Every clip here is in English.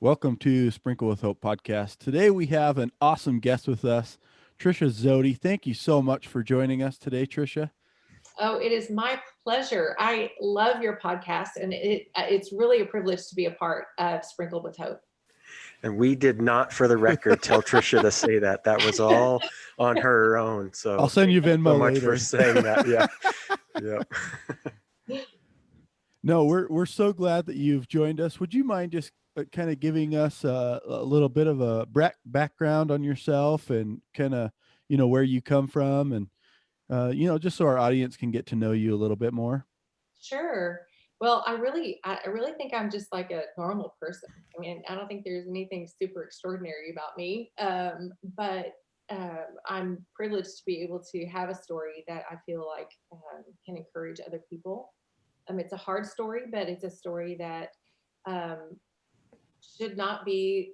Welcome to Sprinkle with Hope podcast. Today we have an awesome guest with us, Tricia Zody. Thank you so much for joining us today, Tricia. Oh, it is my pleasure. I love your podcast, and it's really a privilege to be a part of Sprinkled with Hope. And we did not, for the record, tell Tricia to say that. That was all on her own. So I'll send you Venmo so much later. for saying that. Yeah. Yeah. No, we're so glad that you've joined us. Would you mind just kind of giving us a little bit of a background on yourself and kind of, where you come from and, just so our audience can get to know you a little bit more? Sure. Well, I really think I'm just like a normal person. I mean, I don't think there's anything super extraordinary about me, but I'm privileged to be able to have a story that I feel like can encourage other people. It's a hard story, but it's a story that um, should not be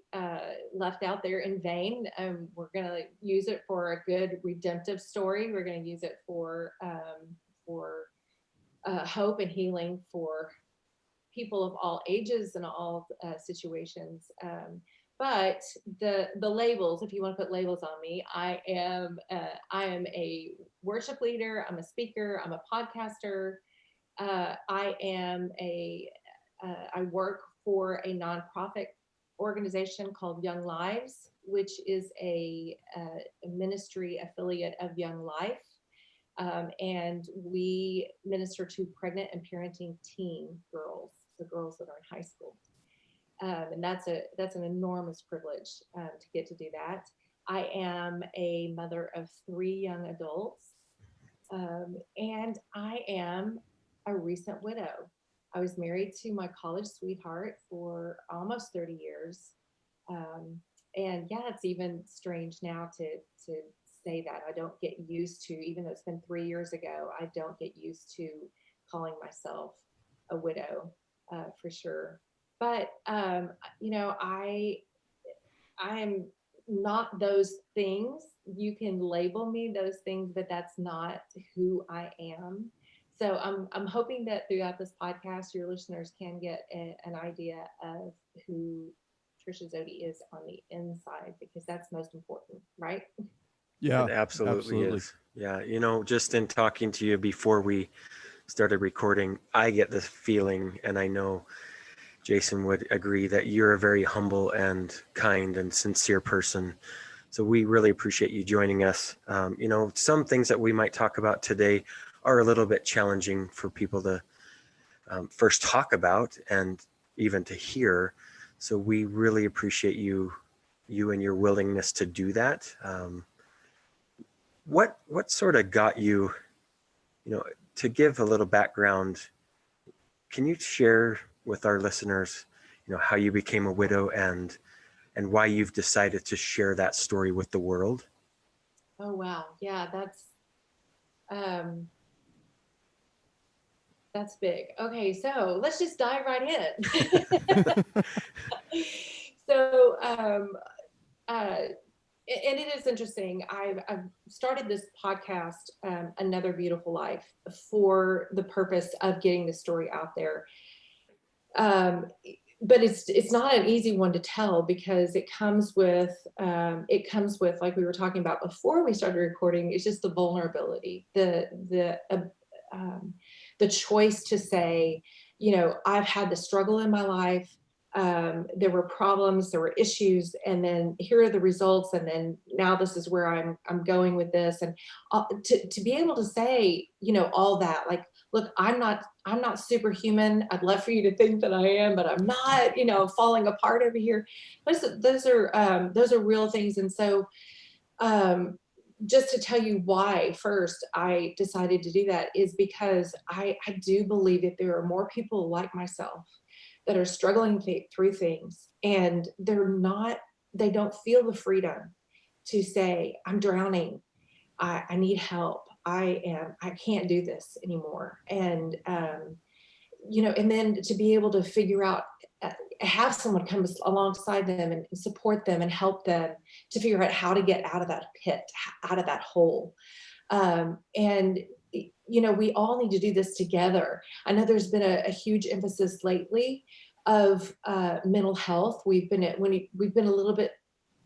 left out there in vain. We're going to use it for a good redemptive story. We're going to use it for hope and healing for people of all ages and all situations. But the labels, if you want to put labels on me, I am a worship leader. I'm a speaker. I'm a podcaster. I work for a nonprofit organization called Young Lives, which is a ministry affiliate of Young Life. And we minister to pregnant and parenting teen girls, the girls that are in high school. And that's an enormous privilege to get to do that. I am a mother of 3 young adults, and I am a recent widow. I was married to my college sweetheart for almost 30 years. Um, and yeah, it's even strange now to say that. I don't get used to, even though it's been 3 years ago, I don't get used to calling myself a widow for sure. But, I am not those things. You can label me those things, but that's not who I am. So I'm hoping that throughout this podcast, your listeners can get an idea of who Tricia Zody is on the inside, because that's most important, right? Yeah, It absolutely absolutely. is. Yeah. Just in talking to you before we started recording, I get this feeling, and I know Jason would agree, that you're a very humble and kind and sincere person. So we really appreciate you joining us. Some things that we might talk about today are a little bit challenging for people to first talk about and even to hear. So we really appreciate you and your willingness to do that. What sort of got you, to give a little background? Can you share with our listeners, how you became a widow and why you've decided to share that story with the world? Oh wow, yeah, um, that's big. Okay, so let's just dive right in. So, uh, and it is interesting. I've started this podcast, Another Beautiful Life, for the purpose of getting the story out there. Um, but it's not an easy one to tell, because it comes with, like we were talking about before we started recording. It's just the vulnerability, um, the choice to say, I've had the struggle in my life. There were problems, there were issues, and then here are the results, and then now this is where I'm going with this, and to be able to say, all that, like, look, I'm not superhuman. I'd love for you to think that I am, but I'm not, falling apart over here. Those are real things. And so, um, just to tell you why first I decided to do that is because I do believe that there are more people like myself that are struggling through things, and they don't feel the freedom to say, I'm drowning. I need help. I can't do this anymore. And then to be able to figure out, have someone come alongside them and support them and help them to figure out how to get out of that pit, out of that hole. And we all need to do this together. I know there's been a huge emphasis lately of mental health. We've been we've been a little bit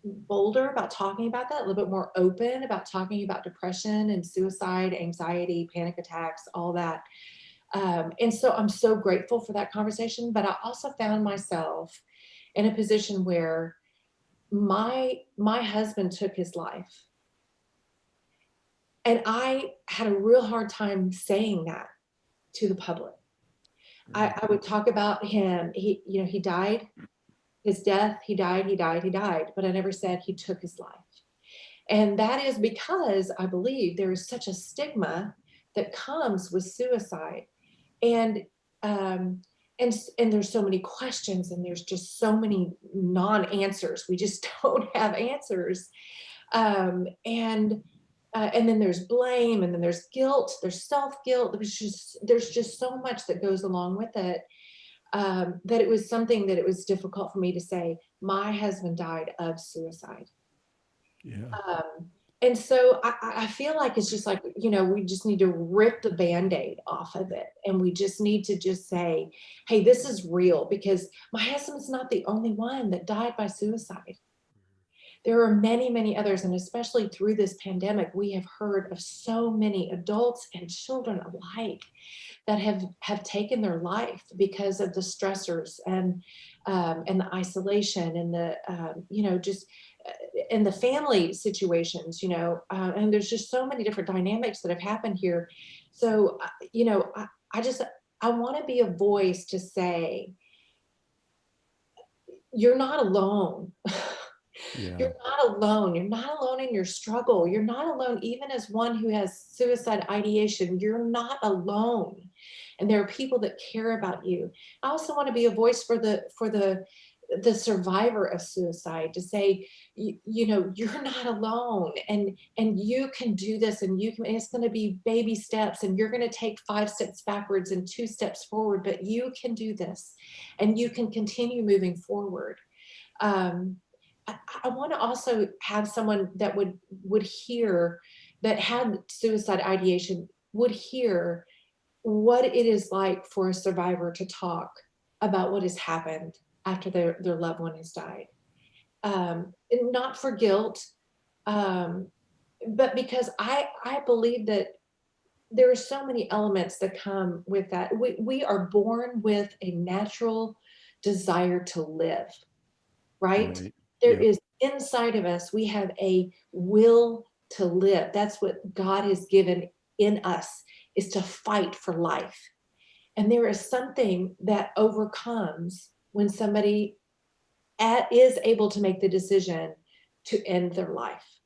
bolder about talking about that, a little bit more open about talking about depression and suicide, anxiety, panic attacks, all that. And so I'm so grateful for that conversation. But I also found myself in a position where my husband took his life. And I had a real hard time saying that to the public. I would talk about him. He died, his death, he died, but I never said he took his life. And that is because I believe there is such a stigma that comes with suicide. And and there's so many questions, and there's just so many non-answers. We just don't have answers. And then there's blame, and then there's guilt, there's self-guilt. There's just so much that goes along with it, that it was something that it was difficult for me to say, my husband died of suicide. Yeah. And so I feel like it's just like, we just need to rip the Band-Aid off of it. And we just need to just say, hey, this is real, because my husband's not the only one that died by suicide. There are many, many others. And especially through this pandemic, we have heard of so many adults and children alike that have taken their life because of the stressors and the isolation and the, just in the family situations, and there's just so many different dynamics that have happened here. So, I want to be a voice to say, you're not alone. Yeah. You're not alone. You're not alone in your struggle. You're not alone, even as one who has suicide ideation. You're not alone. And there are people that care about you. I also want to be a voice for the survivor of suicide, to say, you're not alone, and you can do this, and it's going to be baby steps, and you're going to take 5 steps backwards and 2 steps forward, but you can do this, and you can continue moving forward. I want to also have someone that would hear, that had suicide ideation, would hear what it is like for a survivor to talk about what has happened after their loved one has died. And not for guilt, but because I believe that there are so many elements that come with that. We are born with a natural desire to live, right? Right. There Yep. is inside of us, we have a will to live. That's what God has given in us, is to fight for life. And there is something that overcomes when somebody is able to make the decision to end their life.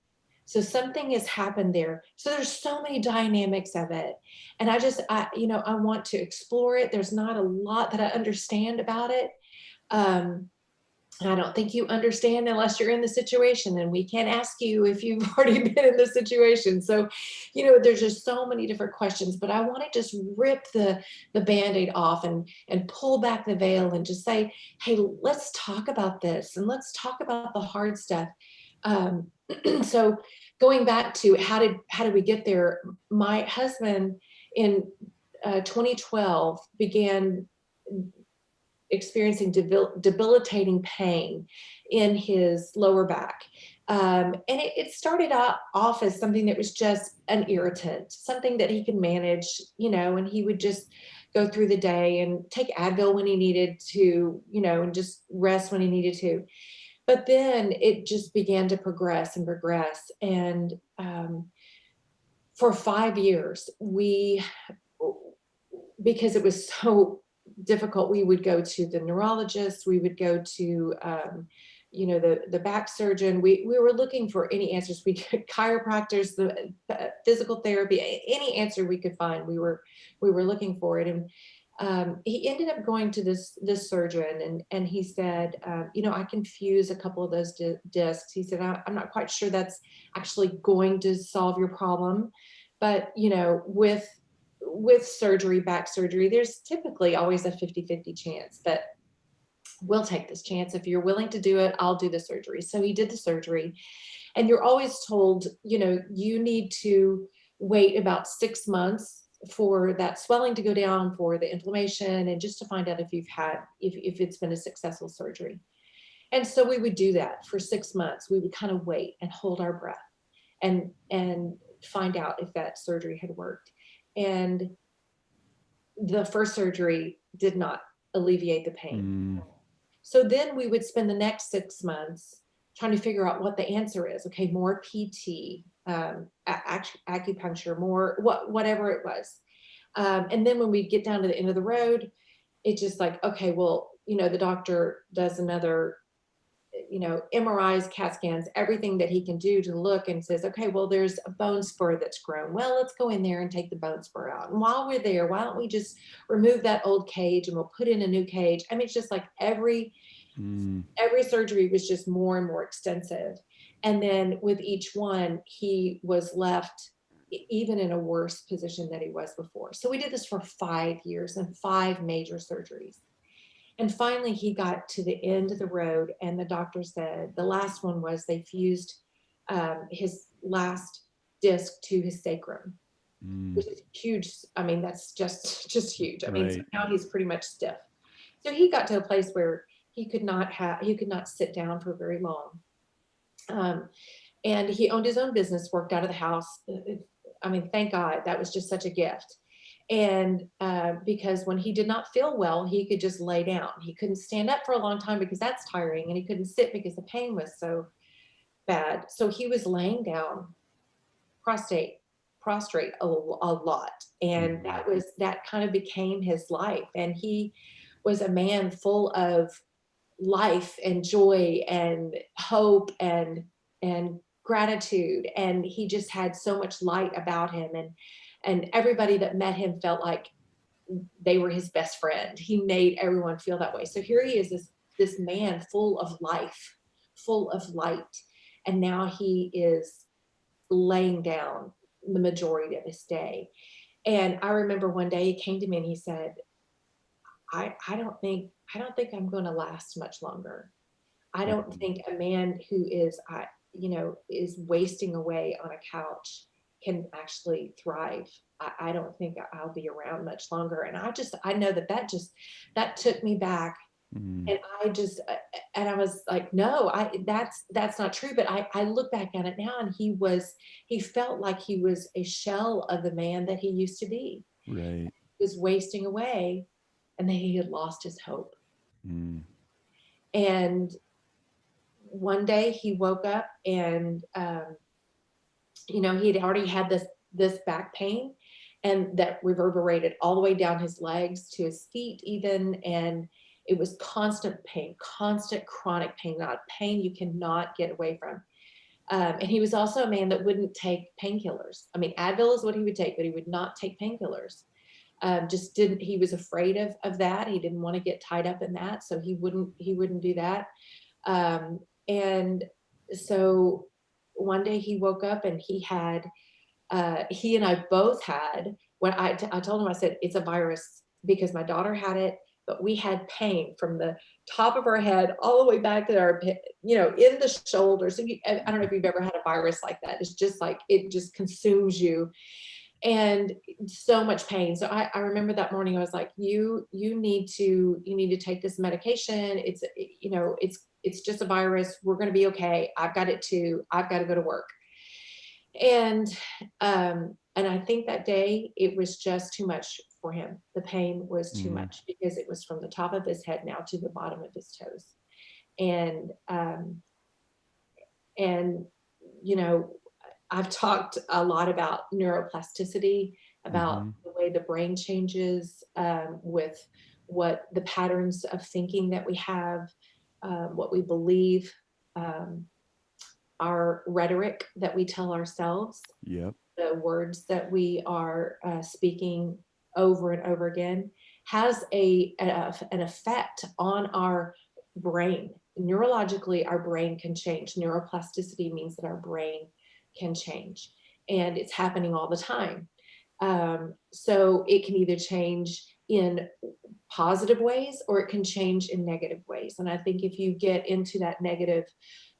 So something has happened there. So there's so many dynamics of it. And I want to explore it. There's not a lot that I understand about it. I don't think you understand unless you're in the situation, and we can't ask you if you've already been in the situation. So, there's just so many different questions, but I want to just rip the Band-Aid off and pull back the veil and just say, hey, let's talk about this, and let's talk about the hard stuff. So going back to how did we get there? My husband in 2012 began experiencing debilitating pain in his lower back. And it started off as something that was just an irritant, something that he could manage, and he would just go through the day and take Advil when he needed to, and just rest when he needed to. But then it just began to progress and regress. And for 5 years, because it was so difficult, we would go to the neurologist, we would go to the back surgeon. We were looking for any answers we could, chiropractors, the physical therapy, any answer we could find, we were looking for it. And he ended up going to this surgeon, and he said, I can fuse a couple of those discs. He said, I'm not quite sure that's actually going to solve your problem, but with surgery, back surgery, there's typically always a 50-50 chance, but we'll take this chance. If you're willing to do it, I'll do the surgery. So he did the surgery, and you're always told, you need to wait about 6 months for that swelling to go down, for the inflammation, and just to find out if if it's been a successful surgery. And so we would do that for 6 months. We would kind of wait and hold our breath and find out if that surgery had worked. And the first surgery did not alleviate the pain. So then we would spend the next 6 months trying to figure out what the answer is. Okay, more PT, acupuncture, more whatever it was. And then when we get down to the end of the road, it's just like, okay, well, the doctor does another, MRIs, CAT scans, everything that he can do to look, and says, okay, well, there's a bone spur that's grown. Well, let's go in there and take the bone spur out. And while we're there, why don't we just remove that old cage and we'll put in a new cage? I mean, it's just like every surgery was just more and more extensive. And then with each one, he was left even in a worse position than he was before. So we did this for 5 years and 5 major surgeries. And finally, he got to the end of the road, and the doctor said the last one was they fused his last disc to his sacrum, which is huge. I mean, that's just huge. I mean, so now he's pretty much stiff. So he got to a place where he could not sit down for very long. And he owned his own business, worked out of the house. I mean, thank God, that was just such a gift. And because when he did not feel well, he could just lay down. He couldn't stand up for a long time because that's tiring, and he couldn't sit because the pain was so bad. So he was laying down, prostrate a lot. And that kind of became his life. And he was a man full of life and joy and hope and gratitude. And he just had so much light about him. And everybody that met him felt like they were his best friend. He made everyone feel that way. So here he is, this man full of life, full of light. And now he is laying down the majority of his day. And I remember one day he came to me and he said, I don't think I'm going to last much longer. I don't think a man who is wasting away on a couch can actually thrive. I don't think I'll be around much longer. And I know that took me back. And I was like, no, that's not true. But I look back at it now, and he felt like he was a shell of the man that he used to be. Right. He was wasting away, and then he had lost his hope. And one day he woke up, and he had already had this back pain, and that reverberated all the way down his legs to his feet even. And it was constant pain, constant chronic pain, not pain you cannot get away from. And he was also a man that wouldn't take painkillers. I mean, Advil is what he would take, but he would not take painkillers. He was afraid of that. He didn't want to get tied up in that. So he wouldn't do that. And so one day he woke up, and he and I both had, when I told him, I said, it's a virus, because my daughter had it, but we had pain from the top of our head all the way back to our, in the shoulders. So I don't know if you've ever had a virus like that. It's just like, it just consumes you, and so much pain. So I remember that morning, I was like, you need to take this medication. It's just a virus. We're going to be okay. I've got it too. I've got to go to work. And I think that day it was just too much for him. The pain was too much, because it was from the top of his head now to the bottom of his toes. And I've talked a lot about neuroplasticity, about the way the brain changes, with what the patterns of thinking that we have, what we believe, our rhetoric that we tell ourselves, the words that we are speaking over and over again, has an effect on our brain. Neurologically, our brain can change. Neuroplasticity means that our brain can change, and it's happening all the time. So it can either change in positive ways, or it can change in negative ways. And I think if you get into that negative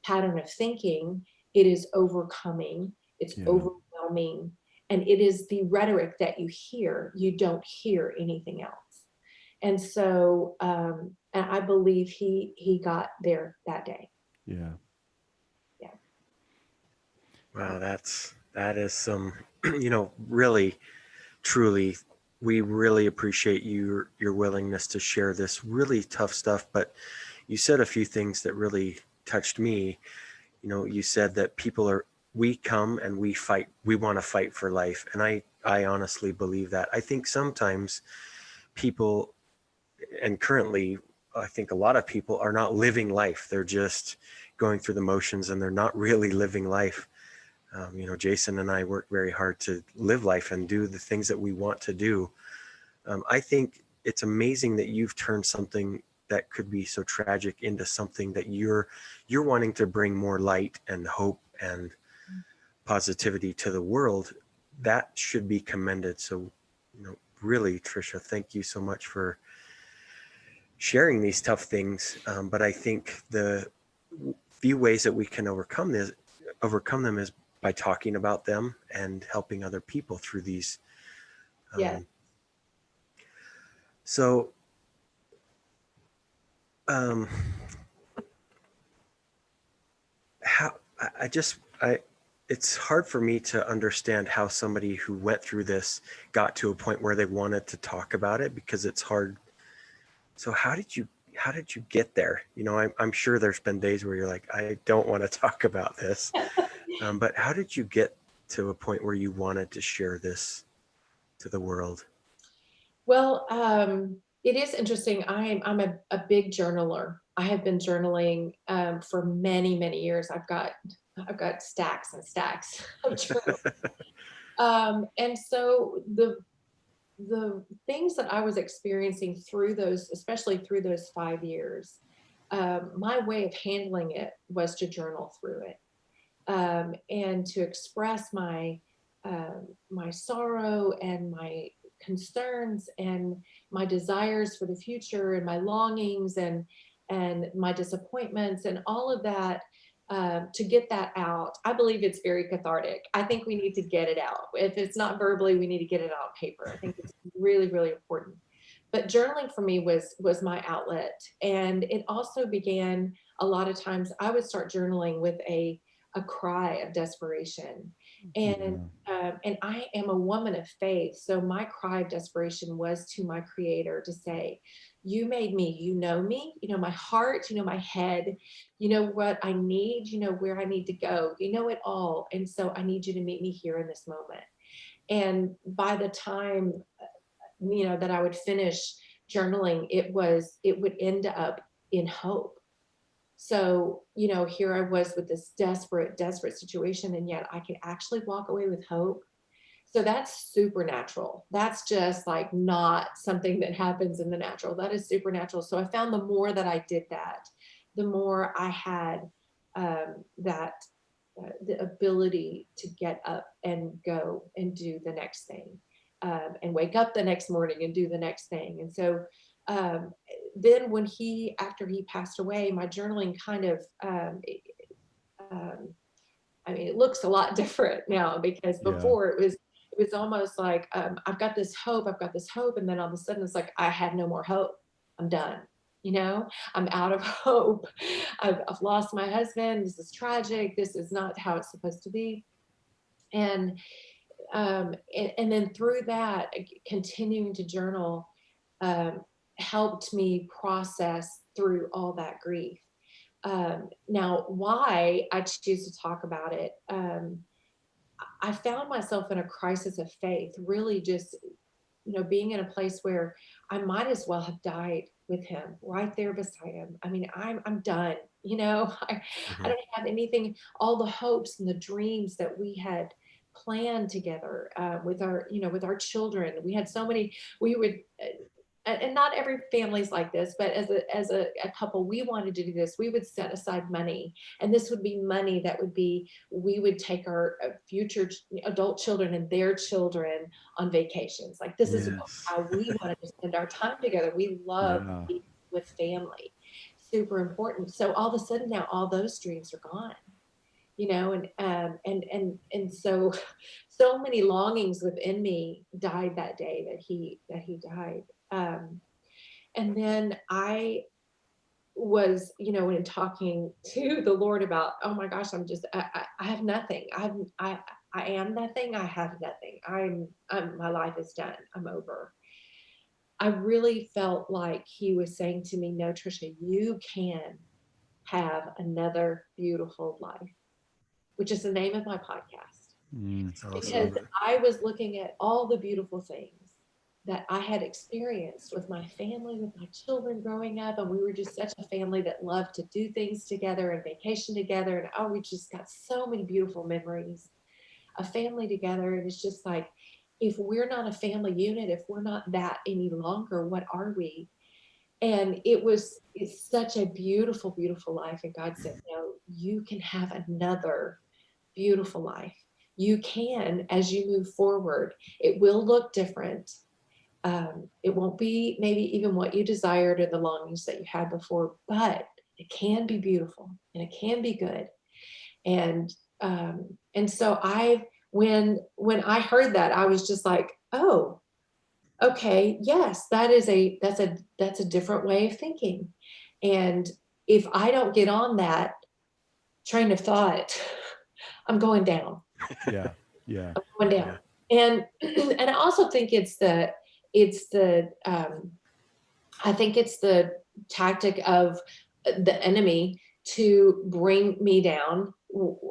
pattern of thinking, it is overcoming, it's overwhelming, And it is the rhetoric that you hear. You don't hear anything else. And so, and I believe he got there that day. Yeah. Yeah. Wow, that is some, really, truly, we really appreciate your willingness to share this really tough stuff. But you said a few things that really touched me. You said that we come and we fight, we want to fight for life. And I honestly believe that. I think sometimes people, and currently, I think a lot of people are not living life. They're just going through the motions and they're not really living life. Jason and I work very hard to live life and do the things that we want to do. I think it's amazing that you've turned something that could be so tragic into something that you're wanting to bring more light and hope and positivity to the world. That should be commended. So, really, Tricia, thank you so much for sharing these tough things. But I think the few ways that we can overcome them is by talking about them and helping other people through these. Yeah. So, how it's hard for me to understand how somebody who went through this got to a point where they wanted to talk about it, because it's hard. So how did you get there? I'm sure there's been days where you're like, I don't want to talk about this. But how did you get to a point where you wanted to share this to the world? Well, it is interesting. I'm a big journaler. I have been journaling for many, many years. I've got stacks and stacks of journals. And so the things that I was experiencing through those, especially through those 5 years, my way of handling it was to journal through it, and to express my sorrow and my concerns and my desires for the future and my longings and my disappointments and all of that, to get that out. I believe it's very cathartic. I think we need to get it out. If it's not verbally, we need to get it out on paper. I think it's really, really important. But journaling for me was my outlet. And it also began, a lot of times I would start journaling with a cry of desperation. And I am a woman of faith. So my cry of desperation was to my creator to say, you made me, you know my heart, you know my head, you know what I need, you know where I need to go, you know it all. And so I need you to meet me here in this moment. And by the time, that I would finish journaling, it would end up in hope. So, here I was with this desperate, desperate situation, and yet I could actually walk away with hope. So that's supernatural. That's just like not something that happens in the natural. That is supernatural. So I found the more that I did that, the more I had that the ability to get up and go and do the next thing, and wake up the next morning and do the next thing. And so then after he passed away, my journaling kind of, it looks a lot different now, because Yeah. before it was almost like, I've got this hope, and then all of a sudden it's like I have no more hope. I'm done. I'm out of hope. I've lost my husband. This is tragic. This is not how it's supposed to be. And and then through that, continuing to journal helped me process through all that grief. Now, why I choose to talk about it, I found myself in a crisis of faith, really just, being in a place where I might as well have died with him right there beside him. I'm done. I Mhm. don't have anything, all the hopes and the dreams that we had planned together, with our children. We had so many, we would, and not every family's like this, but as a couple, we wanted to do this. We would set aside money, and this would be money that we would take our future adult children and their children on vacations. Like, this is Yes. how we wanted to spend our time together. We love Yeah. being with family, super important. So all of a sudden now, all those dreams are gone. and so many longings within me died that day that he died. And then I was, in talking to the Lord about, oh my gosh, I have nothing. I am nothing. I have nothing. My life is done. I'm over. I really felt like he was saying to me, no, Tricia, you can have another beautiful life, which is the name of my podcast. That's Because awesome. I was looking at all the beautiful things that I had experienced with my family, with my children growing up. And we were just such a family that loved to do things together and vacation together. And we just got so many beautiful memories of family together. And it's just like, if we're not a family unit, if we're not that any longer, what are we? And it's such a beautiful, beautiful life. And God said, no, you can have another beautiful life. You can, as you move forward, it will look different. It won't be maybe even what you desired or the longings that you had before, but it can be beautiful and it can be good. And so when I heard that, I was just like, oh, okay, yes, that's a different way of thinking. And if I don't get on that train of thought, I'm going down. Yeah. Yeah. I'm going down. And and I also think I think it's the tactic of the enemy to bring me down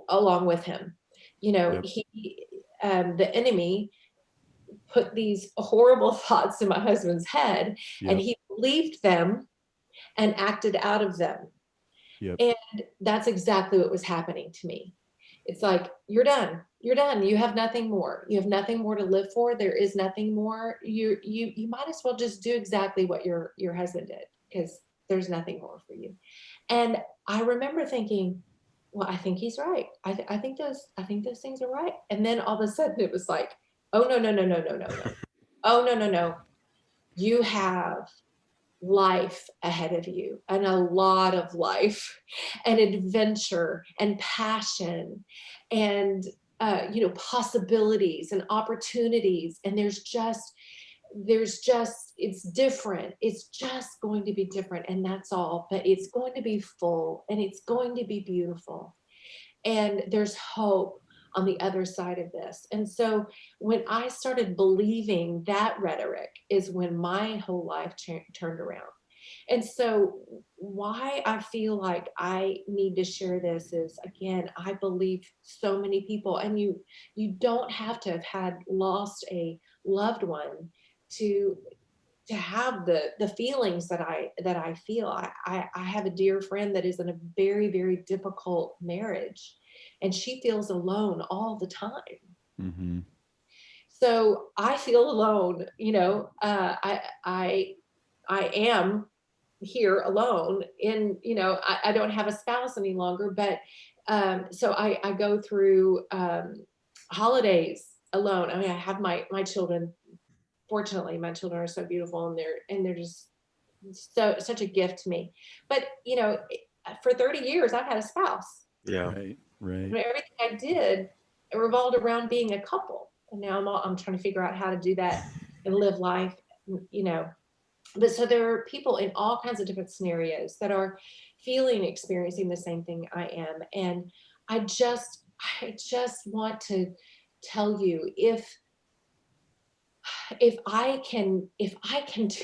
along with him. Yep. The enemy put these horrible thoughts in my husband's head, and Yep. he believed them and acted out of them. Yep. And that's exactly what was happening to me. It's like, you're done. You're done. You have nothing more. You have nothing more to live for. There is nothing more. You might as well just do exactly what your husband did, because there's nothing more for you. And I remember thinking, well, I think he's right. I think those things are right. And then all of a sudden it was like, oh no, no, no, no, no, no, no. Oh no, no, no. You have life ahead of you, and a lot of life and adventure and passion and possibilities and opportunities. And it's different. It's just going to be different, and that's all. But it's going to be full, and it's going to be beautiful, and there's hope on the other side of this. And so when I started believing that rhetoric is when my whole life turned around. And so why I feel like I need to share this is, again, I believe so many people, and you don't have to have had lost a loved one to have the feelings that I feel. I have a dear friend that is in a very, very difficult marriage, and she feels alone all the time. Mm-hmm. So I feel alone. I am here alone. I don't have a spouse any longer, but so I go through holidays alone. I mean, I have my children. Fortunately, my children are so beautiful, and they're just such a gift to me. But for 30 years, I've had a spouse. Yeah. Right. I Right. mean, everything I did, it revolved around being a couple. And now I'm trying to figure out how to do that and live life. But so there are people in all kinds of different scenarios that are experiencing the same thing I am. And I just want to tell you, if I can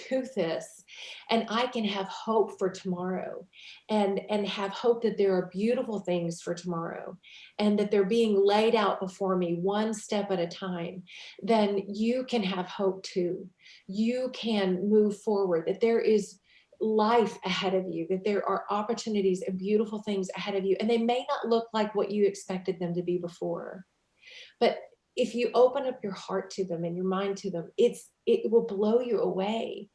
do this, and I can have hope for tomorrow, and have hope that there are beautiful things for tomorrow, and that they're being laid out before me one step at a time, then you can have hope too. You can move forward, that there is life ahead of you, that there are opportunities and beautiful things ahead of you, and they may not look like what you expected them to be before. But if you open up your heart to them and your mind to them, it will blow you away.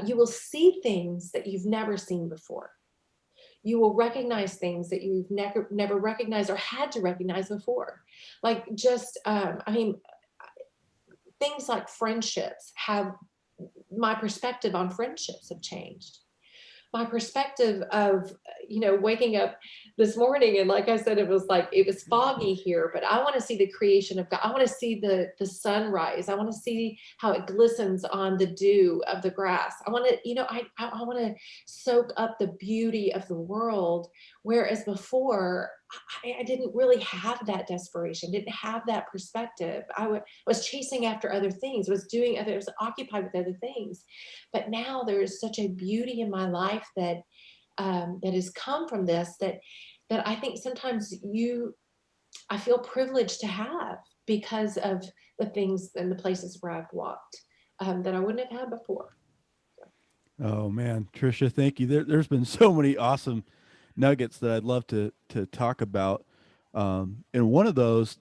You will see things that you've never seen before. You will recognize things that you've never recognized or had to recognize before. Like things like friendships my perspective on friendships have changed. my perspective of, waking up this morning, and like I said, it was foggy here, but I want to see the creation of God. I want to see the sunrise. I want to see how it glistens on the dew of the grass. I want to, I want to soak up the beauty of the world. Whereas before, I didn't really have that desperation, didn't have that perspective. Was chasing after other things, was occupied with other things. But now there is such a beauty in my life that that has come from this, that I think sometimes I feel privileged to have, because of the things and the places where I've walked, that I wouldn't have had before. Oh man, Tricia, thank you. There's been so many awesome nuggets that I'd love to talk about. And one of those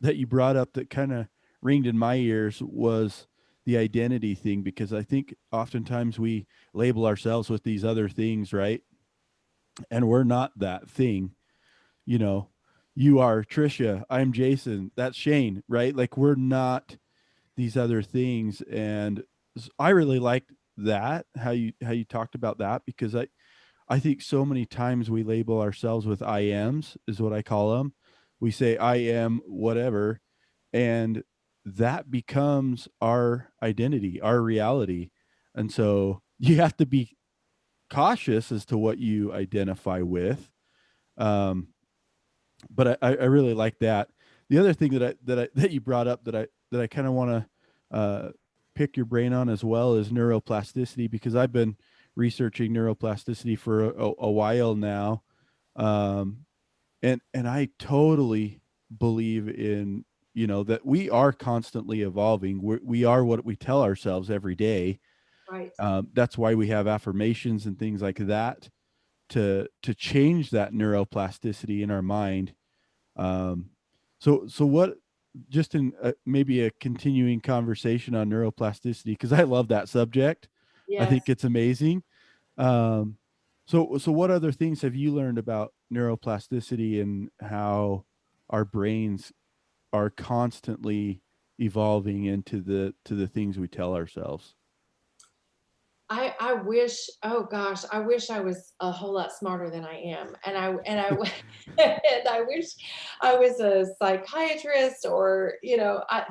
that you brought up that kind of ringed in my ears was the identity thing, because I think oftentimes we label ourselves with these other things, right? And we're not that thing. You know, you are Tricia, I'm Jason, that's Shane, right? Like we're not these other things. And I really liked that, how you talked about that, because I think so many times we label ourselves with I ams, is what I call them. We say I am whatever, and that becomes our identity, our reality. And so you have to be cautious as to what you identify with. Um, but I really like that. The other thing that you brought up that I kind of want to pick your brain on as well is neuroplasticity, because I've been researching neuroplasticity for a while now, and I totally believe in, that we are constantly evolving. We are what we tell ourselves every day. Right. That's why we have affirmations and things like that to change that neuroplasticity in our mind. Um, so what, just in maybe a continuing conversation on neuroplasticity, because I love that subject. I Yes. think it's amazing. Um, so what other things have you learned about neuroplasticity and how our brains are constantly evolving into the things we tell ourselves? I wish, oh gosh, I wish I was a whole lot smarter than I am. And I wish I was a psychiatrist, or,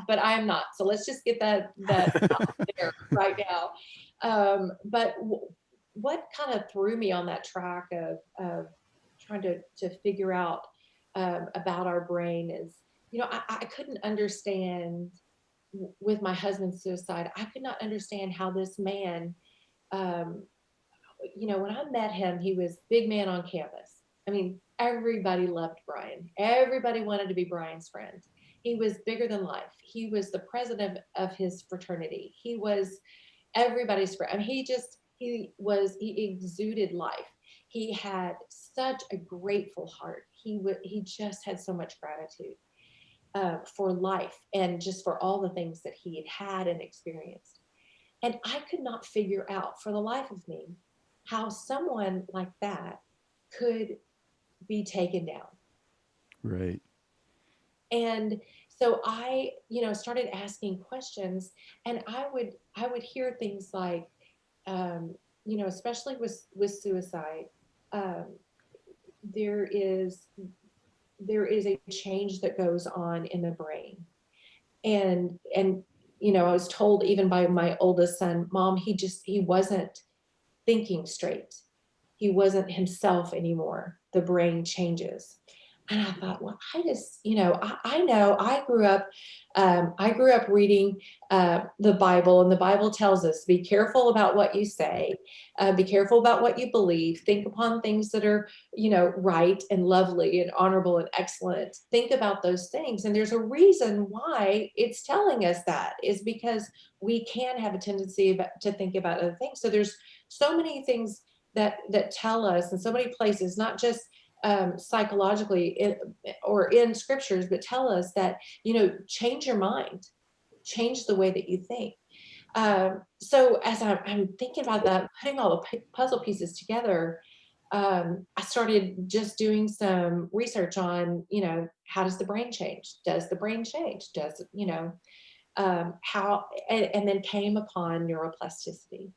but I am not. So let's just get that out there right now. But what kind of threw me on that track of trying to figure out about our brain is, I couldn't understand with my husband's suicide. I could not understand how this man, um, when I met him, he was big man on campus. I mean, everybody loved Brian. Everybody wanted to be Brian's friend. He was bigger than life. He was the president of his fraternity. He was everybody's friend. I mean, he exuded life. He had such a grateful heart. He just had so much gratitude for life, and just for all the things that he had and experienced. And I could not figure out for the life of me how someone like that could be taken down. Right. And so I, started asking questions, and I would hear things like, especially with suicide, um, there is there is a change that goes on in the brain. And I was told even by my oldest son, Mom, he wasn't thinking straight. He wasn't himself anymore. The brain changes. And I thought, well, I know I grew up reading the Bible, and the Bible tells us, be careful about what you say, be careful about what you believe, think upon things that are, right and lovely and honorable and excellent. Think about those things. And there's a reason why it's telling us that, is because we can have a tendency to think about other things. So there's so many things that tell us, in so many places, not just psychologically or in scriptures, but tell us that, change your mind, change the way that you think. So as I'm thinking about that, putting all the puzzle pieces together, I started just doing some research on, how does the brain change? Does the brain change? Does, how, and then came upon neuroplasticity.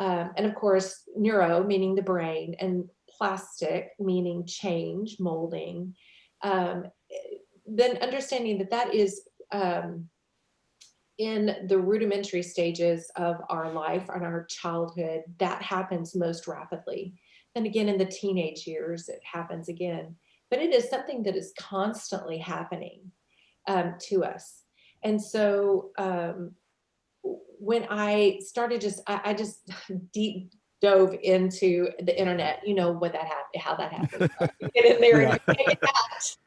And of course, neuro, meaning the brain, and plastic, meaning change, molding. Then understanding that that is in the rudimentary stages of our life and our childhood, that happens most rapidly. Then again, in the teenage years, it happens again. But it is something that is constantly happening to us. And so when I started I just deep dove into the internet, you know what that happened, how that happens. Right? You get in there and you take it out.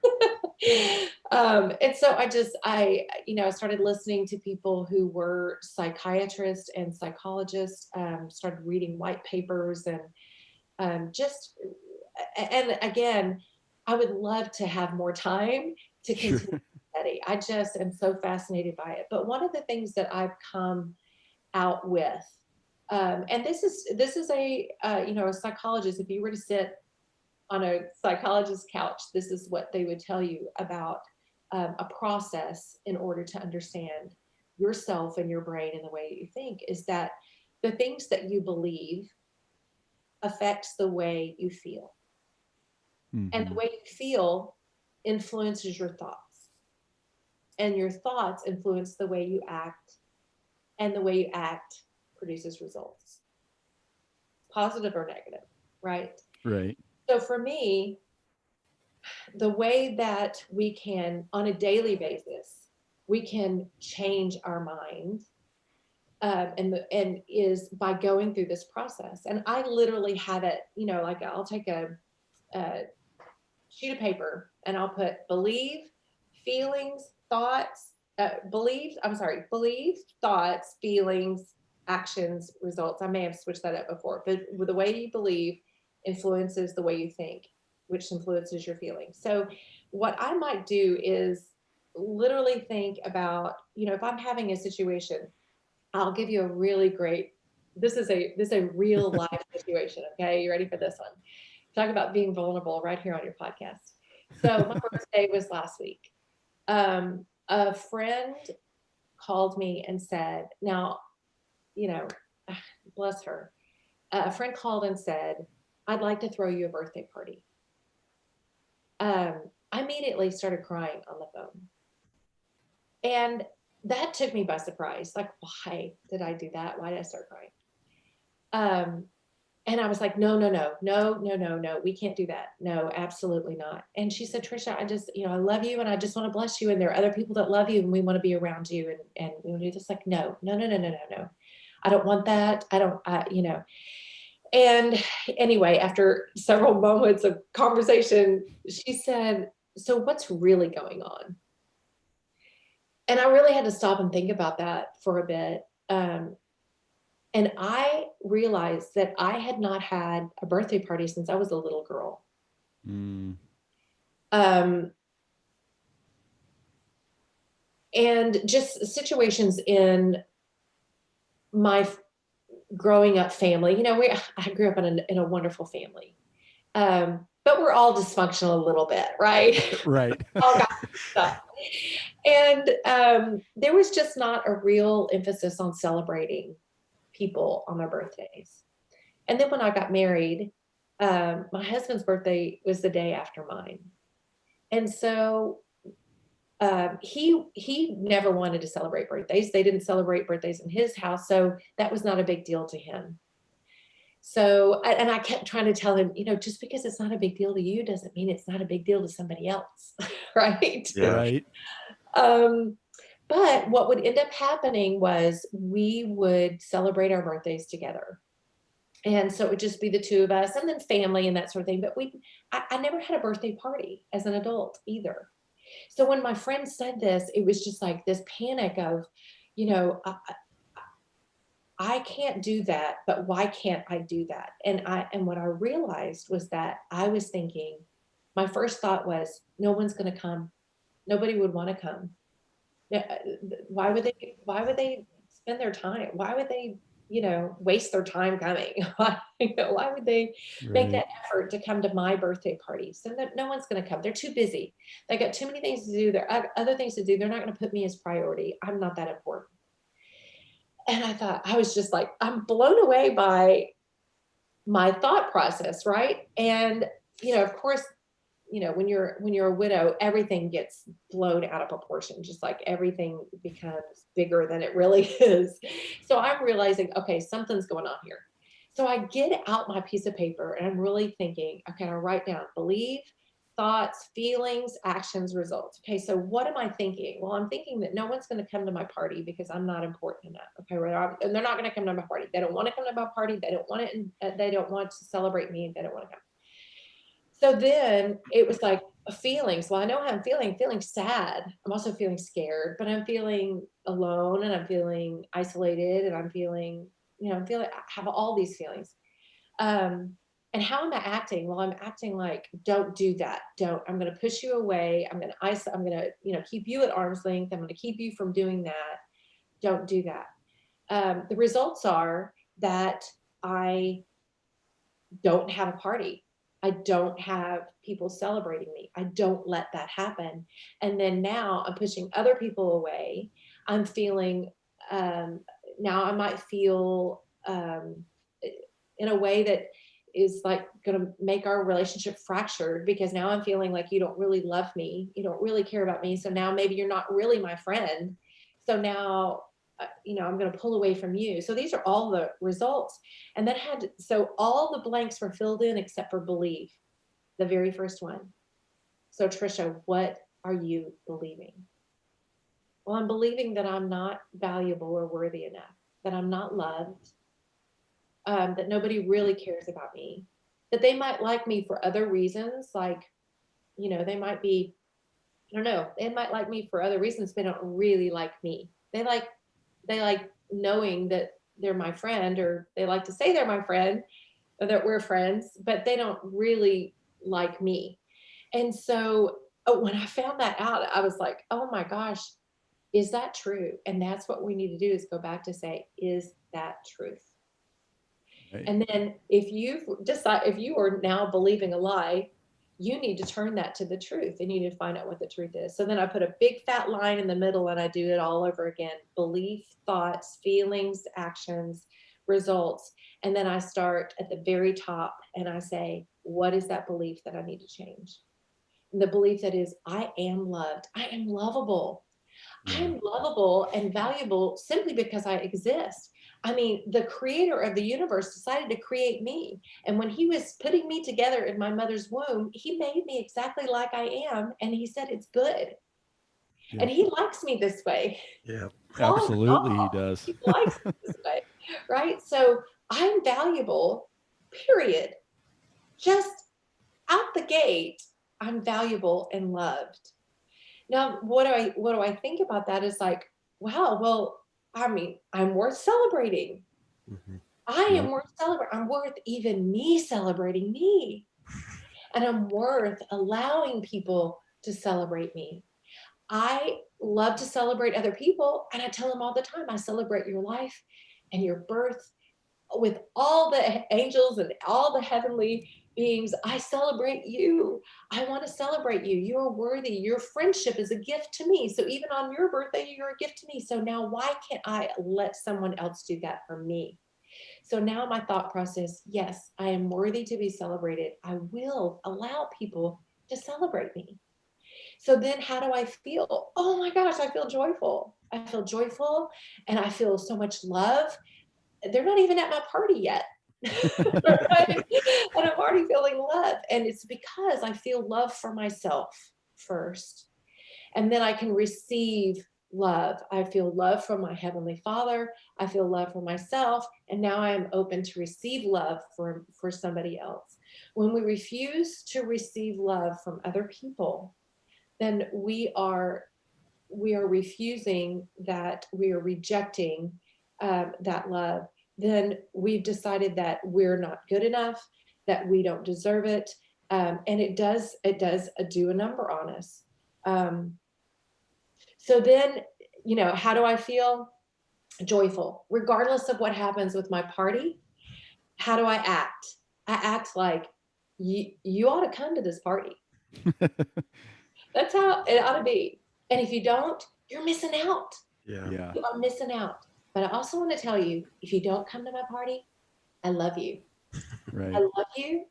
And so I started listening to people who were psychiatrists and psychologists, started reading white papers and and again, I would love to have more time to continue to study. I just am so fascinated by it. But one of the things that I've come out with, and this is a a psychologist. If you were to sit on a psychologist's couch, this is what they would tell you about a process in order to understand yourself and your brain and the way you think, is that the things that you believe affects the way you feel. And the way you feel influences your thoughts. And your thoughts influence the way you act. And the way you act produces results, positive or negative, right? Right. So for me, the way that we can, on a daily basis, we can change our mind, and is by going through this process. And I literally have it, like I'll take a sheet of paper and I'll put believe, feelings, thoughts, believe, thoughts, feelings, actions, results. I may have switched that up before, but the way you believe influences the way you think, which influences your feelings. So what I might do is literally think about, if I'm having a situation, I'll give you a really great, this is a real life situation. Okay. You ready for this one? Talk about being vulnerable right here on your podcast. So my birthday was last week. A friend called me and said, now, bless her. A friend called and said, I'd like to throw you a birthday party. I immediately started crying on the phone. And that took me by surprise. Like, why did I do that? Why did I start crying? And I was like, no, we can't do that. No, absolutely not. And she said, Tricia, I just, I love you and I just want to bless you. And there are other people that love you and we want to be around you. And we want to do this. Like, no. I don't want that. And anyway, after several moments of conversation, she said, so what's really going on? And I really had to stop and think about that for a bit. And I realized that I had not had a birthday party since I was a little girl. And just situations in my growing up family, I grew up in a wonderful family. But we're all dysfunctional a little bit, right? Right. All got stuff. And there was just not a real emphasis on celebrating people on their birthdays. And then when I got married, my husband's birthday was the day after mine. And so he never wanted to celebrate birthdays. They didn't celebrate birthdays in his house. So that was not a big deal to him. So, and I kept trying to tell him, just because it's not a big deal to you doesn't mean it's not a big deal to somebody else. Right. Yeah. Right. But what would end up happening was we would celebrate our birthdays together. And so it would just be the two of us and then family and that sort of thing. But I never had a birthday party as an adult either. So when my friend said this, it was just like this panic of, I can't do that, but why can't I do that? And what I realized was that I was thinking, my first thought was, no one's going to come. Nobody would want to come. Why would they spend their time? Why would they, waste their time coming? Why would they make that effort to come to my birthday party? So that no one's going to come. They're too busy. They got too many things to do. There are other things to do. They're not going to put me as priority. I'm not that important. And I thought, I was just like, I'm blown away by my thought process, right? And, of course, when you're a widow, everything gets blown out of proportion, just like everything becomes bigger than it really is. So I'm realizing, okay, something's going on here. So I get out my piece of paper and I'm really thinking, okay, I write down believe, thoughts, feelings, actions, results. Okay, so what am I thinking? Well, I'm thinking that no one's going to come to my party because I'm not important enough. Okay, and they're not going to come to my party. They don't want to come to my party. They don't want it. They don't want to celebrate me. They don't want to come. So then it was like feelings. Well, I know how I'm feeling sad. I'm also feeling scared, but I'm feeling alone and I'm feeling isolated and I'm feeling, I have all these feelings. And how am I acting? Well, I'm acting like, don't do that. I'm going to push you away. I'm going to keep you at arm's length. I'm going to keep you from doing that. Don't do that. The results are that I don't have a party. I don't have people celebrating me. I don't let that happen. And then now I'm pushing other people away. I'm feeling, now I might feel in a way that is like going to make our relationship fractured, because now I'm feeling like you don't really love me. You don't really care about me. So now maybe you're not really my friend. So now, I'm going to pull away from you. So these are all the results. And then so all the blanks were filled in except for believe, the very first one. So Tricia, what are you believing? Well, I'm believing that I'm not valuable or worthy enough, that I'm not loved, that nobody really cares about me, that they might like me for other reasons. Like, they might be, I don't know, they might like me for other reasons, but they don't really like me. They like knowing that they're my friend, or they like to say they're my friend, or that we're friends, but they don't really like me. And so when I found that out, I was like, oh my gosh, is that true? And that's what we need to do, is go back to say, is that truth? Right. And then if you are now believing a lie, you need to turn that to the truth, and you need to find out what the truth is. So then I put a big fat line in the middle and I do it all over again. Belief, thoughts, feelings, actions, results. And then I start at the very top and I say, what is that belief that I need to change? And the belief that is, I am loved. I am lovable. I am lovable and valuable simply because I exist. I mean, the creator of the universe decided to create me. And when he was putting me together in my mother's womb, he made me exactly like I am. And he said, it's good. Yeah. And he likes me this way. Yeah, absolutely. He does. He likes me this way. Right. So I'm valuable, period. Just out the gate, I'm valuable and loved. Now, what do I think about that is like, wow, well, I mean, I'm worth celebrating. Mm-hmm. I am worth celebrating. I'm worth even me celebrating me. And I'm worth allowing people to celebrate me. I love to celebrate other people. And I tell them all the time, I celebrate your life and your birth with all the angels and all the heavenly beings. I celebrate you. I want to celebrate you. You're worthy. Your friendship is a gift to me. So even on your birthday, you're a gift to me. So now why can't I let someone else do that for me? So now my thought process, yes, I am worthy to be celebrated. I will allow people to celebrate me. So then how do I feel? Oh my gosh, I feel joyful. I feel joyful and I feel so much love. They're not even at my party yet. Right? And I'm already feeling love. And it's because I feel love for myself first. And then I can receive love. I feel love from my Heavenly Father. I feel love for myself. And now I'm open to receive love for somebody else. When we refuse to receive love from other people, then we are refusing that, we are rejecting that love. Then we've decided that we're not good enough, that we don't deserve it. And it does do a number on us. So then, how do I feel? Joyful, regardless of what happens with my party. How do I act? I act like you ought to come to this party. That's how it ought to be. And if you don't, you're missing out. Yeah. You are missing out. But I also want to tell you, if you don't come to my party, I love you. Right. I love you,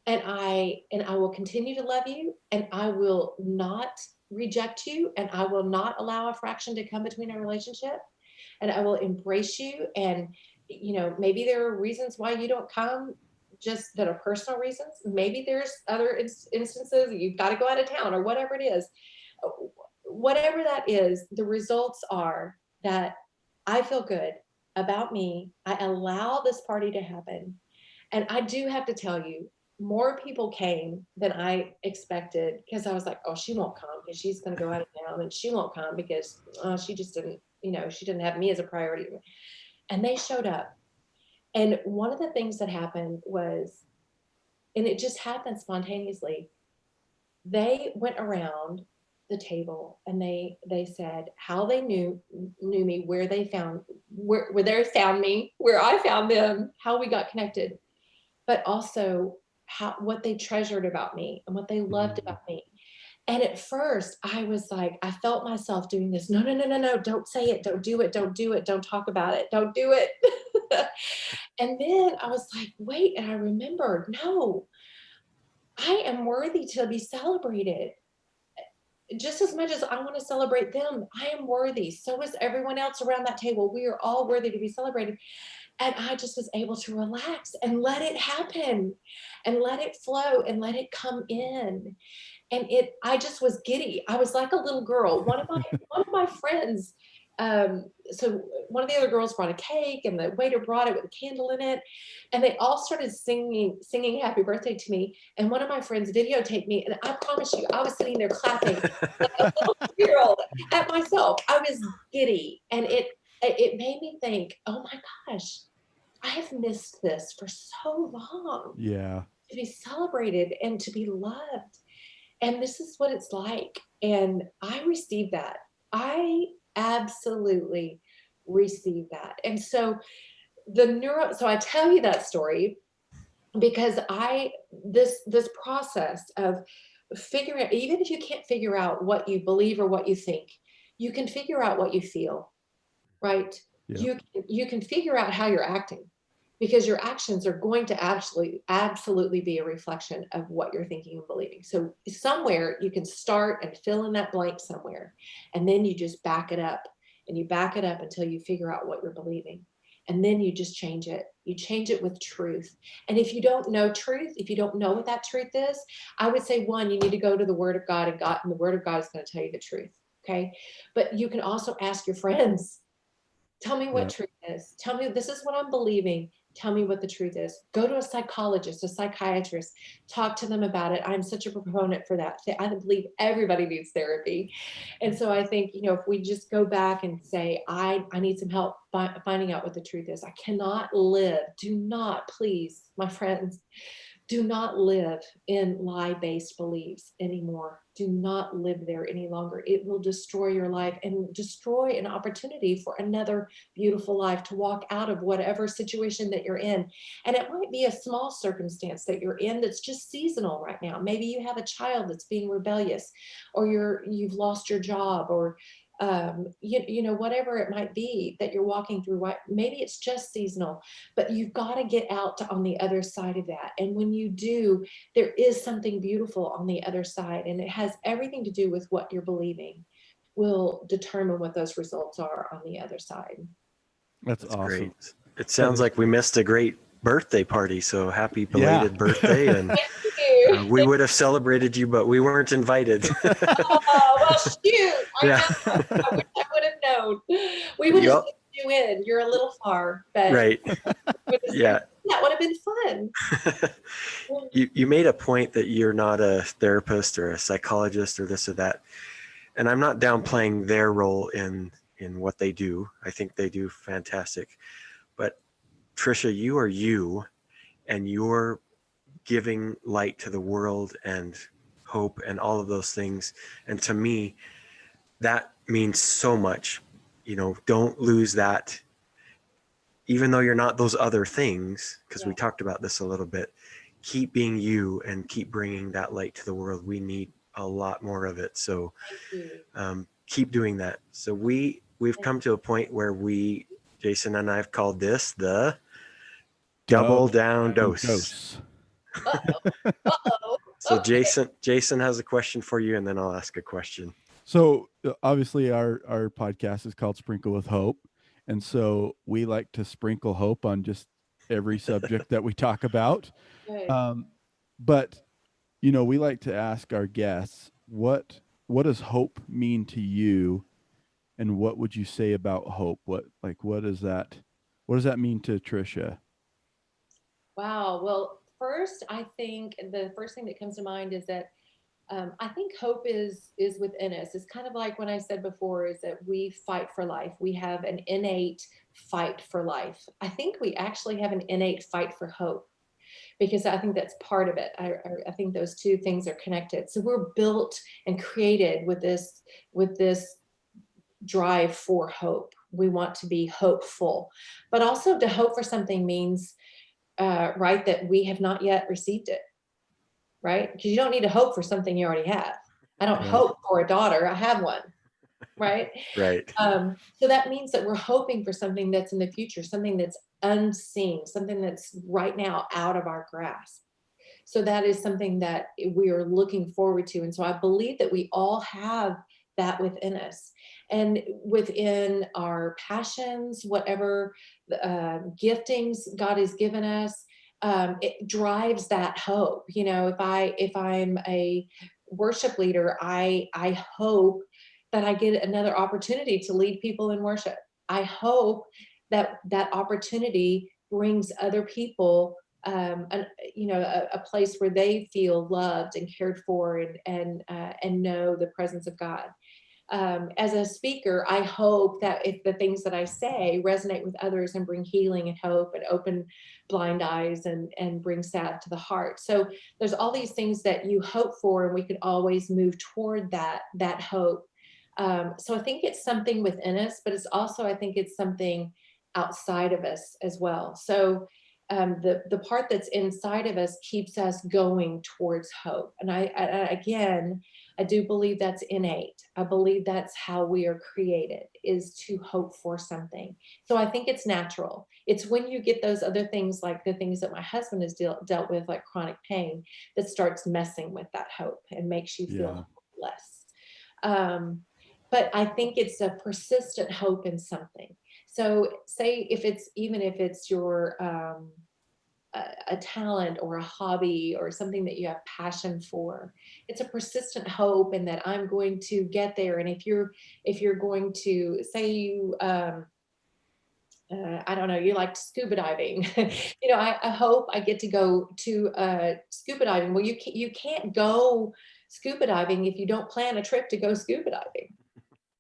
and I will continue to love you, and I will not reject you, and I will not allow a fraction to come between our relationship, and I will embrace you. And maybe there are reasons why you don't come, just that are personal reasons. Maybe there's other instances you've got to go out of town or whatever it is. Whatever that is, the results are that I feel good about me. I allow this party to happen. And I do have to tell you, more people came than I expected, because I was like, oh, she won't come because she's going to go out of town, and she won't come because she just didn't, she didn't have me as a priority. And they showed up. And one of the things that happened was, and it just happened spontaneously, they went around the table and they said how they knew me, where they found me, where I found them, how we got connected, but also what they treasured about me and what they loved about me. And at first I was like, I felt myself doing this. No, no, no, no, no. Don't say it. Don't do it. Don't do it. Don't talk about it. Don't do it. And then I was like, wait. And I remembered, no, I am worthy to be celebrated. Just as much as I want to celebrate them, I am worthy. So is everyone else around that table. We are all worthy to be celebrated. And I just was able to relax and let it happen and let it flow and let it come in. And I just was giddy. I was like a little girl. One of my friends, so one of the other girls brought a cake, and the waiter brought it with a candle in it, and they all started singing happy birthday to me. And one of my friends videotaped me, and I promise you, I was sitting there clapping like a little girl at myself. I was giddy, and it made me think, oh my gosh, I have missed this for so long. Yeah. To be celebrated and to be loved. And this is what it's like. And I received that. I absolutely received that. And so so I tell you that story because this process of figuring out, even if you can't figure out what you believe or what you think, you can figure out what you feel, right? Yeah. You can figure out how you're acting, because your actions are going to absolutely be a reflection of what you're thinking and believing. So somewhere you can start and fill in that blank somewhere, and then you just back it up, and you back it up until you figure out what you're believing. And then you just change it. You change it with truth. And if you don't know truth, if you don't know what that truth is, I would say, one, you need to go to the Word of God, and the Word of God is going to tell you the truth. Okay. But you can also ask your friends, tell me what truth is. Tell me, this is what I'm believing. Tell me what the truth is. Go to a psychologist, a psychiatrist, talk to them about it. I'm such a proponent for that. I believe everybody needs therapy. And so I think, if we just go back and say, I need some help finding out what the truth is. I cannot live. Do not, please, my friends, do not live in lie-based beliefs anymore. Do not live there any longer. It will destroy your life and destroy an opportunity for another beautiful life, to walk out of whatever situation that you're in. And it might be a small circumstance that you're in that's just seasonal right now. Maybe you have a child that's being rebellious, or you've lost your job, or whatever it might be that you're walking through. Maybe it's just seasonal, but you've got to get out on the other side of that. And when you do, there is something beautiful on the other side, and it has everything to do with what you're believing will determine what those results are on the other side. That's That's awesome. great. It sounds like we missed a great birthday party. So happy belated Yeah. birthday. And we would have celebrated you, but we weren't invited. Oh, well, shoot. Yeah. I know. I wish I would have known. We would have sent you in. You're a little far, but Right. Yeah. That would have been fun. You made a point that you're not a therapist or a psychologist or this or that. And I'm not downplaying their role in what they do. I think they do fantastic. But Tricia, you are you, and you're giving light to the world and hope and all of those things. And to me, that means so much. Don't lose that. Even though you're not those other things, because we talked about this a little bit, keep being you and keep bringing that light to the world. We need a lot more of it. So keep doing that. So we've come to a point where we Jason and I've called this the double down dose. Uh-oh. Uh-oh. So Okay. Jason has a question for you, and then I'll ask a question. So obviously our podcast is called Sprinkle with Hope. And so we like to sprinkle hope on just every subject that we talk about. Good. But we like to ask our guests, what does hope mean to you? And what would you say about hope? What does that mean to Tricia? Wow. Well, first, I think the first thing that comes to mind is that I think hope is within us. It's kind of like when I said before, is that we fight for life. We have an innate fight for life. I think we actually have an innate fight for hope, because I think that's part of it. I think those two things are connected. So we're built and created with this drive for hope. We want to be hopeful, but also to hope for something means right, that we have not yet received it, right? Because you don't need to hope for something you already have. I don't Right. hope for a daughter, I have one, right? Right. So that means that we're hoping for something that's in the future, something that's unseen, something that's right now out of our grasp. So that is something that we are looking forward to. And so I believe that we all have that within us, and within our passions, whatever giftings God has given us, it drives that hope. If I'm a worship leader, I hope that I get another opportunity to lead people in worship. I hope that that opportunity brings other people a place where they feel loved and cared for, and know the presence of God. As a speaker, I hope that if the things that I say resonate with others and bring healing and hope and open blind eyes and bring salve to the heart. So there's all these things that you hope for, and we could always move toward that hope. So I think it's something within us, but it's also, I think it's something outside of us as well. So the part that's inside of us keeps us going towards hope. And I do believe that's innate. I believe that's how we are created, is to hope for something. So I think it's natural. It's when you get those other things, like the things that my husband has dealt with, like chronic pain, that starts messing with that hope and makes you feel hopeless. But I think it's a persistent hope in something. So say if it's your a talent or a hobby or something that you have passion for, it's a persistent hope, and that I'm going to get there. And if you're going to say you I don't know, you like scuba diving. I hope I get to go to scuba diving. Well, you can't go scuba diving if you don't plan a trip to go scuba diving,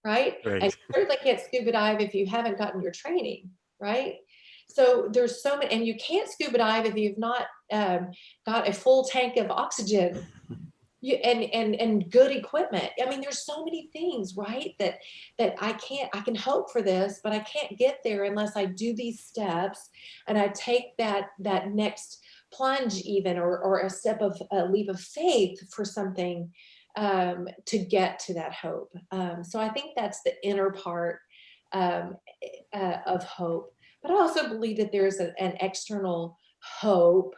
right? And Right. you certainly can't scuba dive if you haven't gotten your training, right? So there's so many, and you can't scuba dive if you've not got a full tank of oxygen, and good equipment. I mean, there's so many things, right? That I can hope for this, but I can't get there unless I do these steps, and I take that next plunge, even, or a step of a leap of faith for something, to get to that hope. So I think that's the inner part um, of hope. But I also believe that there's an external hope,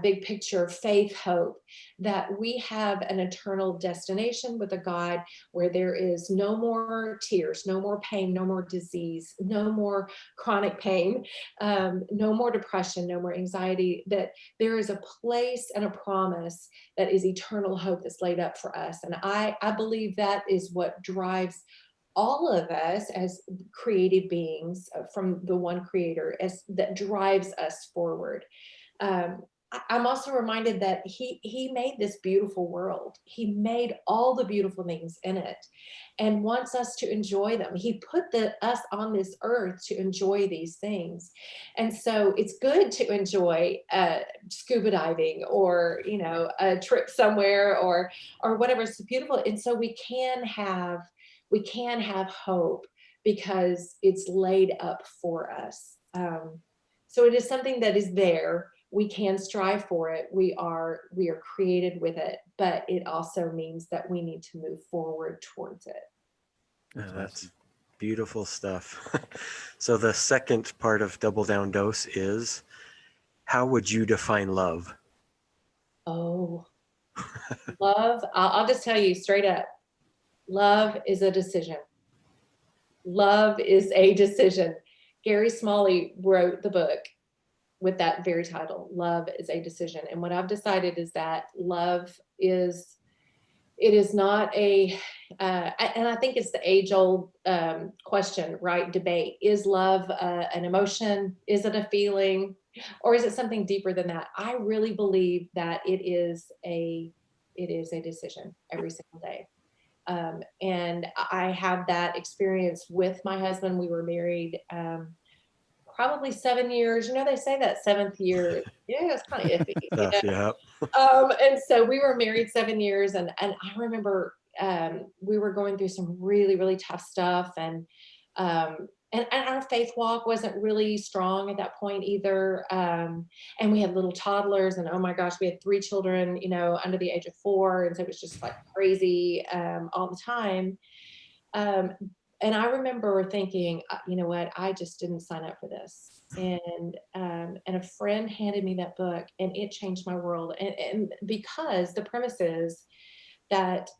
big picture faith hope, that we have an eternal destination with a God where there is no more tears, no more pain, no more disease, no more chronic pain, no more depression, no more anxiety, that there is a place and a promise that is eternal hope that's laid up for us. And I believe that is what drives all of us as created beings from the one creator, as that drives us forward. I'm also reminded that he made this beautiful world. He made all the beautiful things in it and wants us to enjoy them. He put us on this earth to enjoy these things. And so it's good to enjoy scuba diving, or, a trip somewhere, or whatever. It's beautiful. And so we can have hope because it's laid up for us. So it is something that is there. We can strive for it. We are created with it, but it also means that we need to move forward towards it. That's Beautiful stuff. So the second part of Double Down Dose is, how would you define love? Oh, love, I'll just tell you straight up, love is a decision. Love is a decision. Gary Smalley wrote the book with that very title, Love is a Decision. And what I've decided is that love is, it is not a, and I think it's the age-old question, right? Debate. Is love an emotion? Is it a feeling? Or is it something deeper than that? I really believe that it is a decision every single day. And I have that experience with my husband. We were married probably 7 years. You know, they say that seventh year, yeah, it's kind of iffy. You know? Yeah. And so we were married 7 years, and I remember we were going through some really, really tough stuff, and our faith walk wasn't really strong at that point either. And we had little toddlers, and oh my gosh, we had 3 children, you know, under the age of 4, and so it was just like crazy all the time. Um, and I remember thinking, you know what, I just didn't sign up for this. And a friend handed me that book, and it changed my world. And because the premise is that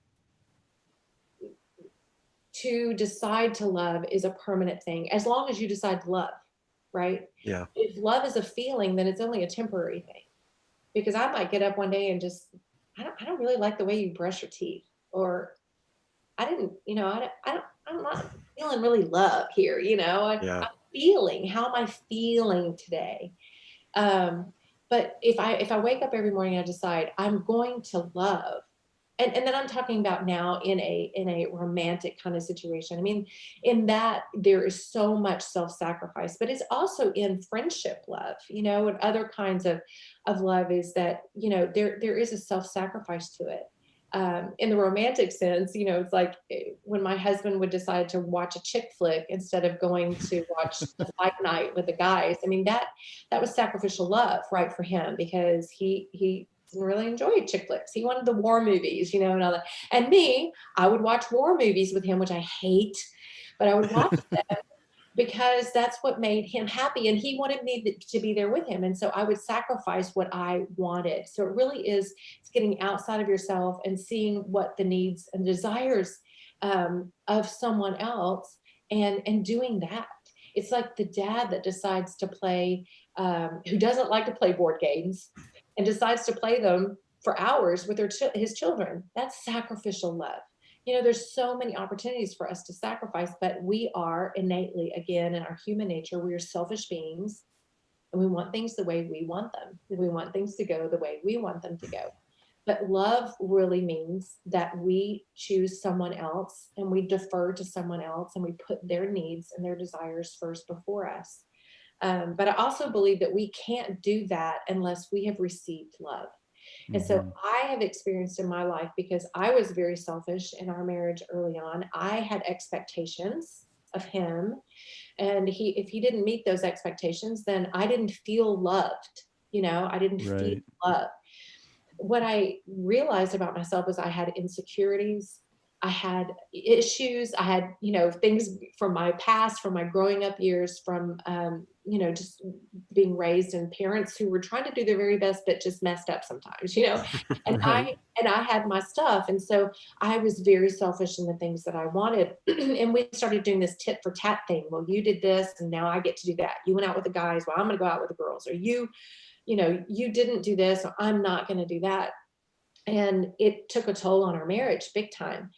to decide to love is a permanent thing, as long as you decide to love, right? Yeah. If love is a feeling, then it's only a temporary thing. Because I might get up one day and just, I don't really like the way you brush your teeth, or I didn't, you know, I'm not feeling really love here, you know. Yeah. I'm feeling, how am I feeling today? But if I wake up every morning, I decide I'm going to love, and then I'm talking about now in a romantic kind of situation. I mean, in that there is so much self-sacrifice, but it's also in friendship love, you know, and other kinds of love, is that, you know, there is a self-sacrifice to it. In the romantic sense, you know, it's like when my husband would decide to watch a chick flick instead of going to watch the fight night with the guys. I mean, that was sacrificial love, right, for him, because he didn't really enjoy chick flicks. He wanted the war movies, you know, and all that. And me, I would watch war movies with him, which I hate, but I would watch them because that's what made him happy, and he wanted me to be there with him, and so I would sacrifice what I wanted. So it really is, it's getting outside of yourself and seeing what the needs and desires of someone else, and doing that. It's like the dad that decides to play, who doesn't like to play board games, and decides to play them for hours with his children. That's sacrificial love. You know, there's so many opportunities for us to sacrifice, but we are innately, again, in our human nature, we are selfish beings, and we want things the way we want them. We want things to go the way we want them to go. But love really means that we choose someone else, and we defer to someone else, and we put their needs and their desires first before us. But I also believe that we can't do that unless we have received love. And so I have experienced in my life, because I was very selfish in our marriage early on, I had expectations of him. And if he didn't meet those expectations, then I didn't feel loved. You know, I didn't feel Right. love. What I realized about myself was I had insecurities. I had issues. I had, you know, things from my past, from my growing up years, from, you know, just being raised in parents who were trying to do their very best, but just messed up sometimes, you know, and Right. I had my stuff. And so I was very selfish in the things that I wanted. And we started doing this tit for tat thing. Well, you did this, and now I get to do that. You went out with the guys. Well, I'm going to go out with the girls. Or you know, you didn't do this, so I'm not going to do that. And it took a toll on our marriage big time.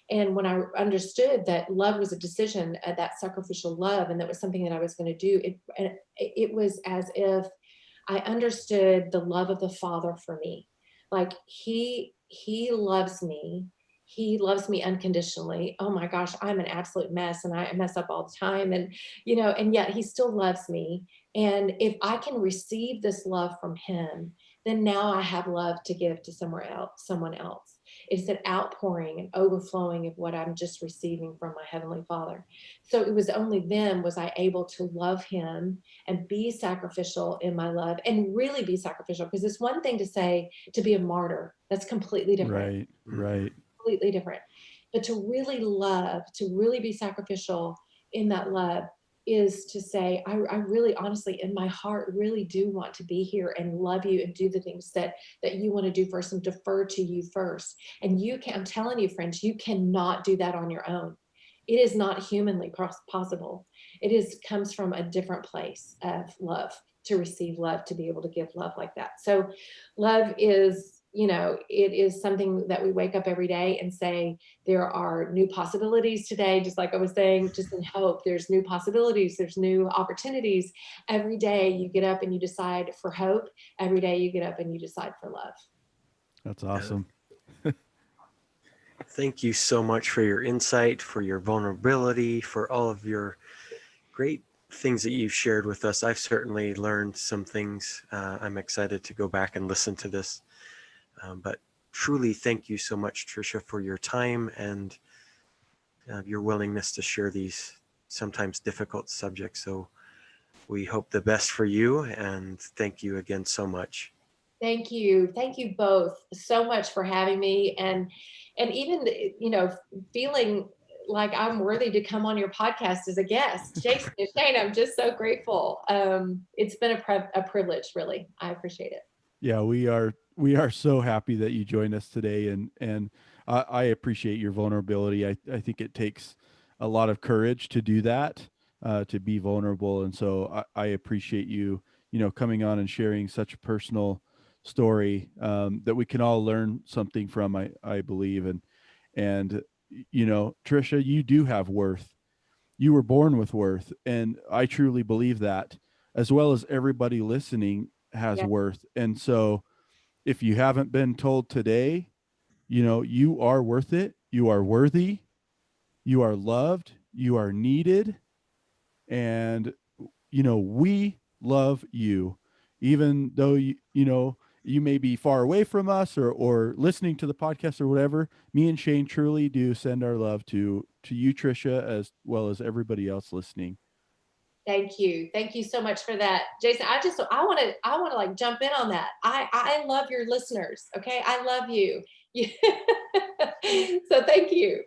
And when I understood that love was a decision, that sacrificial love, and that was something that I was going to do, it was as if I understood the love of the Father for me. Like he loves me. He loves me unconditionally. Oh my gosh, I'm an absolute mess, and I mess up all the time. And, you know, and yet he still loves me. And if I can receive this love from him, then now I have love to give to someone else. It's an outpouring and overflowing of what I'm just receiving from my Heavenly Father. So it was only then was I able to love him and be sacrificial in my love, and really be sacrificial. Because it's one thing to say, to be a martyr. That's completely different. Right. Right. Completely different. But to really love, to really be sacrificial, in that love is to say, I really honestly in my heart really do want to be here and love you and do the things that you want to do first and defer to you first. And you can, I'm telling you, friends, you cannot do that on your own. It is not humanly possible. It is comes from a different place of love, to receive love, to be able to give love like that. So love is, you know, it is something that we wake up every day and say, there are new possibilities today. Just like I was saying, just in hope, there's new possibilities, there's new opportunities. Every day you get up and you decide for hope. Every day you get up and you decide for love. That's awesome. Thank you so much for your insight, for your vulnerability, for all of your great things that you've shared with us. I've certainly learned some things. I'm excited to go back and listen to this. But truly, thank you so much, Tricia, for your time and your willingness to share these sometimes difficult subjects. So we hope the best for you, and thank you again so much. Thank you. Thank you both so much for having me. And even, you know, feeling like I'm worthy to come on your podcast as a guest. Jason and Shane, I'm just so grateful. It's been a privilege, really. I appreciate it. Yeah, we are so happy that you joined us today, and I appreciate your vulnerability. I think it takes a lot of courage to do that, to be vulnerable, and so I appreciate you, coming on and sharing such a personal story, that we can all learn something from. I believe, and Tricia, you do have worth. You were born with worth, and I truly believe that, as well as everybody listening has Yeah. worth. And so if you haven't been told today, you are worth it, you are worthy, you are loved, you are needed, and we love you, even though you may be far away from us, or listening to the podcast or whatever. Me and Shane truly do send our love to you, Tricia, as well as everybody else listening. Thank you. Thank you so much for that. Jason, I want to like jump in on that. I love your listeners. Okay. I love you. So thank you.